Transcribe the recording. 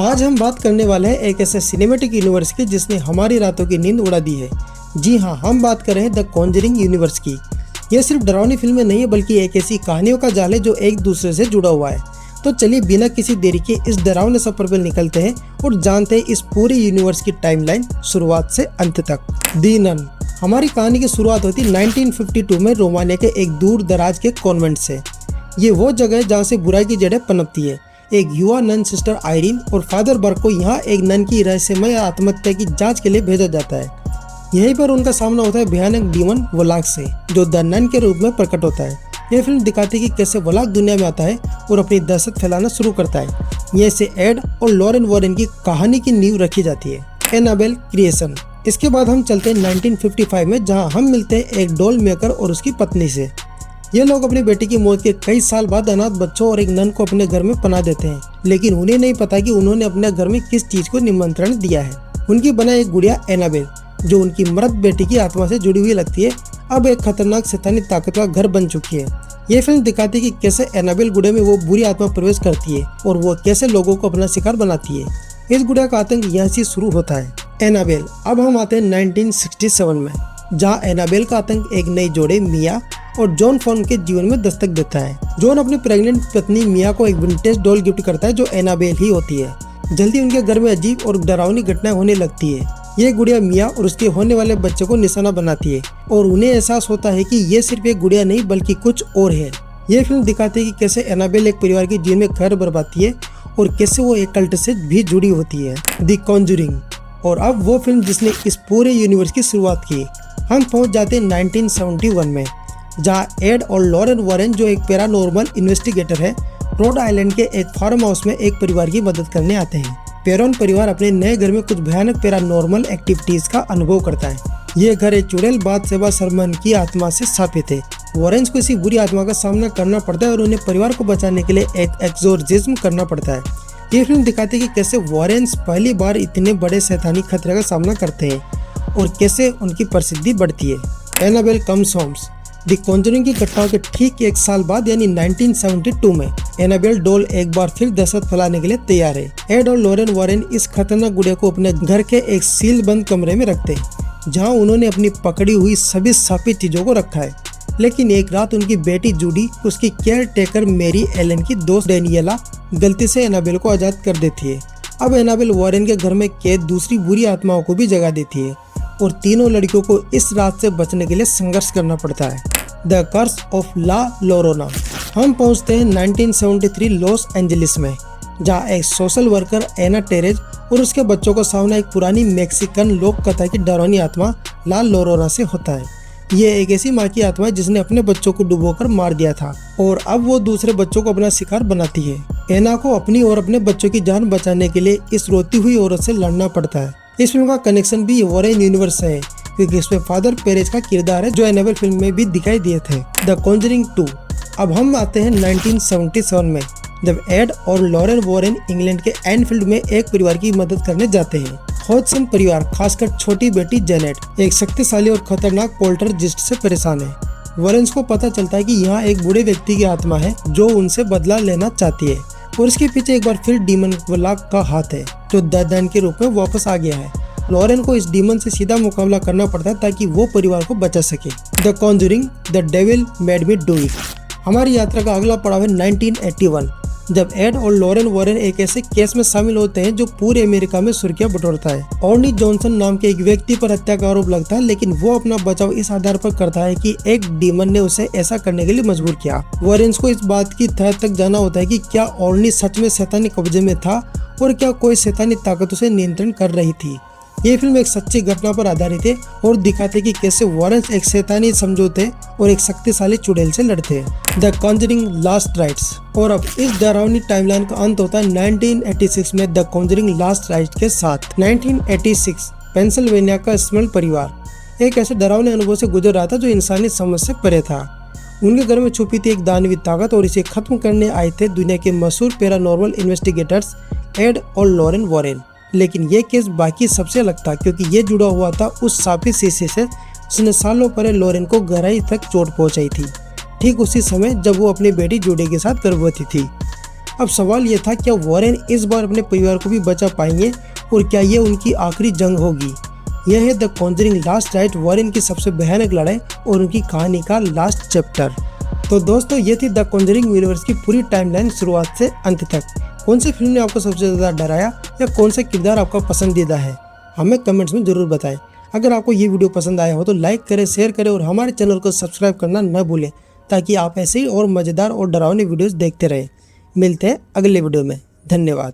आज हम बात करने वाले हैं एक ऐसे सिनेमैटिक यूनिवर्स की जिसने हमारी रातों की नींद उड़ा दी है। जी हाँ, हम बात कर रहे हैं द कॉन्जरिंग यूनिवर्स की। यह सिर्फ डरावनी फिल्में नहीं है बल्कि एक ऐसी कहानियों का जाल है जो एक दूसरे से जुड़ा हुआ है। तो चलिए बिना किसी देरी के इस डरावने सफर पर निकलते हैं और जानते हैं इस पूरे यूनिवर्स की टाइमलाइन शुरुआत से अंत तक। दी नन। हमारी कहानी की शुरुआत होती 1952 में रोमानिया के एक दूर दराज के कॉन्वेंट से। ये वो जगह है जहाँ से बुराई की जड़ें पनपती है। एक युवा नन सिस्टर आयरीन और फादर बर्क को यहाँ एक नन की रहस्यमय आत्महत्या की जांच के लिए भेजा जाता है। यहीं पर उनका सामना होता है भयानक डीमन वलाक से, जो द नन के रूप में प्रकट होता है। यह फिल्म दिखाती है कि कैसे वलाक दुनिया में आता है और अपनी दहशत फैलाना शुरू करता है। ये से एड और लॉरेन वॉरेन की कहानी की नींव रखी जाती है। Annabelle creation. इसके बाद हम चलते हैं 1955 में, जहाँ हम मिलते हैं एक डॉल मेकर और उसकी पत्नी से। ये लोग अपनी बेटी की मौत के कई साल बाद अनाथ बच्चों और एक नन को अपने घर में पनाह देते हैं, लेकिन उन्हें नहीं पता कि उन्होंने अपने घर में किस चीज को निमंत्रण दिया है। उनकी बनाई एक गुड़िया एनाबेल, जो उनकी मृत बेटी की आत्मा से जुड़ी हुई लगती है, अब एक खतरनाक शैतानी ताकत का घर बन चुकी है। ये फिल्म दिखाती है कि कैसे एनाबेल गुड़िया में वो बुरी आत्मा प्रवेश करती है और वो कैसे लोगों को अपना शिकार बनाती है। इस गुड़िया का आतंक यहाँ से शुरू होता है। एनाबेल। अब हम आते हैं 1967 में, जहाँ एनाबेल का आतंक एक नई जोड़े मिया और जॉन फॉन के जीवन में दस्तक देता है। जॉन अपनी प्रेग्नेंट पत्नी मिया को एक विंटेज डॉल गिफ्ट करता है जो एनाबेल ही होती है। जल्दी उनके घर में अजीब और डरावनी घटनाएं होने लगती है। ये गुड़िया मिया और उसके होने वाले बच्चे को निशाना बनाती है और उन्हें एहसास होता है कि ये सिर्फ एक गुड़िया नहीं बल्कि कुछ और है। ये फिल्म दिखाती है कि कैसे एनाबेल एक परिवार के जीवन में घर बर्बादती है और कैसे वो एक कल्ट से भी जुड़ी होती है। The Conjuring. और अब वो फिल्म जिसने इस पूरे यूनिवर्स की शुरुआत की। हम पहुंच जाते हैं 1971 में, जहाँ एड और लॉरेन वॉरेन, जो एक पैरानॉर्मल इन्वेस्टिगेटर है, रोड आइलैंड के एक फार्म हाउस में एक परिवार की मदद करने आते हैं। पेरोन परिवार अपने नए घर में कुछ भयानक पैरानॉर्मल एक्टिविटीज का अनुभव करता है। ये घर एक चुड़ैल बात सेवा सरमन की आत्मा से स्थापित है। वॉरेन्स को इसी बुरी आत्मा का सामना करना पड़ता है और उन्हें परिवार को बचाने के लिए एक एक्सोर्सिज्म करना पड़ता है। ये फिल्म दिखाती है कि कैसे वॉरेन्स पहली बार इतने बड़े शैतानी खतरे का सामना करते हैं और कैसे उनकी प्रसिद्धि बढ़ती है। Annabelle comes homes. The conjuring की घटनाओं के ठीक एक साल बाद यानी 1972 में एनाबेल डॉल एक बार फिर दहशत फैलाने के लिए तैयार है। एड और लॉरेन वॉरेन इस खतरनाक गुड़िया को अपने घर के एक सील बंद कमरे में रखते हैं, जहां उन्होंने अपनी पकड़ी हुई सभी स्थापित चीजों को रखा है। लेकिन एक रात उनकी बेटी जूडी उसकी केयर टेकर मेरी एलन की दोस्त डेनियला गलती से एनाबेल को आजाद कर देती है। अब एनाबेल वॉरेन के घर में कैद दूसरी बुरी आत्माओं को भी जगा देती है और तीनों लड़कियों को इस रात से बचने के लिए संघर्ष करना पड़ता है। द कर्स ऑफ ला लोरोना। हम पहुंचते हैं 1973 लॉस एंजलिस में, जहां एक सोशल वर्कर एना टेरेज और उसके बच्चों का सामना एक पुरानी मैक्सिकन लोक कथा की डरावनी आत्मा ला लोरोना से होता है। ये एक ऐसी माँ की आत्मा है जिसने अपने बच्चों को डुबोकर मार दिया था और अब वो दूसरे बच्चों को अपना शिकार बनाती है। एना को अपनी और अपने बच्चों की जान बचाने के लिए इस रोती हुई औरत से लड़ना पड़ता है। इस फिल्म का कनेक्शन भी वॉरेन यूनिवर्स से है, क्योंकि इसमें फादर पेरेज का किरदार है जो एनाबेल फिल्म में भी दिखाई दिए थे। The Conjuring 2। अब हम आते हैं 1977 में, जब एड और लॉरेन वॉरेन इंग्लैंड के एनफील्ड में एक परिवार की मदद करने जाते हैं। हॉडसन परिवार, खासकर छोटी बेटी जेनेट, एक शक्तिशाली और खतरनाक पोल्टरजिस्ट से परेशान है। वॉरेन्स को पता चलता है कि यहाँ एक बूढ़े व्यक्ति की आत्मा है जो उनसे बदला लेना चाहती है और इसके पीछे एक बार फिर डीमन वलाक का हाथ है, जो द नन के रूप में वापस आ गया है। लॉरेन को इस डीमन से सीधा मुकाबला करना पड़ता है ताकि वो परिवार को बचा सके। The Conjuring the devil made me do it. हमारी यात्रा का अगला पड़ाव है 1981, जब एड और लॉरेन वॉरेन एक ऐसे केस में शामिल होते हैं जो पूरे अमेरिका में सुर्खियां बटोरता है। ऑर्नी जॉनसन नाम के एक व्यक्ति पर हत्या का आरोप लगता है, लेकिन वो अपना बचाव इस आधार पर करता है कि एक डीमन ने उसे ऐसा करने के लिए मजबूर किया। वॉरेन्स को इस बात की तह तक जाना होता है कि क्या ऑर्नी सच में शैतानी कब्जे में था और क्या कोई शैतानी ताकत उसे नियंत्रण कर रही थी। ये फिल्म एक सच्ची घटना पर आधारित है और दिखाते कि कैसे वॉरेन्स एक शैतानी समझौते और एक शक्तिशाली चुड़ैल से लड़ते हैं। The Conjuring last rites. और अब इस डरावनी टाइमलाइन का अंत होता है 1986 में द कॉन्जरिंग लास्ट राइट्स के साथ। 1986 पेंसिल्वेनिया का स्मॉल परिवार एक ऐसे डरावने अनुभव से गुजर रहा था जो इंसानी समझ से परे था। उनके घर में छुपी थी एक दानवी ताकत और इसे खत्म करने आए थे दुनिया के मशहूर पैरानॉर्मल इन्वेस्टिगेटर्स एड और लॉरेन वॉरेन। लेकिन ये केस बाकी सबसे अलग था, क्योंकि ये जुड़ा हुआ था उस साफी शीशे से जिसने सालों पहले लॉरेन को गहराई तक चोट पहुंचाई थी, ठीक उसी समय जब वो अपनी बेटी जूडी के साथ गर्भवती थी। अब सवाल ये था, क्या वॉरेन इस बार अपने परिवार को भी बचा पाएंगे और क्या ये उनकी आखिरी जंग होगी। यह है the Conjuring last right, Warren की सबसे भयानक लड़ाई और उनकी कहानी का लास्ट चैप्टर। तो दोस्तों ये थी द कॉन्जरिंग यूनिवर्स की पूरी टाइमलाइन शुरुआत से अंत तक। कौन सी फिल्म ने आपको सबसे ज़्यादा डराया या कौन सा किरदार आपका पसंदीदा है, हमें कमेंट्स में ज़रूर बताएं। अगर आपको ये वीडियो पसंद आया हो तो लाइक करें, शेयर करें और हमारे चैनल को सब्सक्राइब करना न भूलें, ताकि आप ऐसे ही और मज़ेदार और डरावनी वीडियोस देखते रहें। मिलते हैं अगले वीडियो में। धन्यवाद।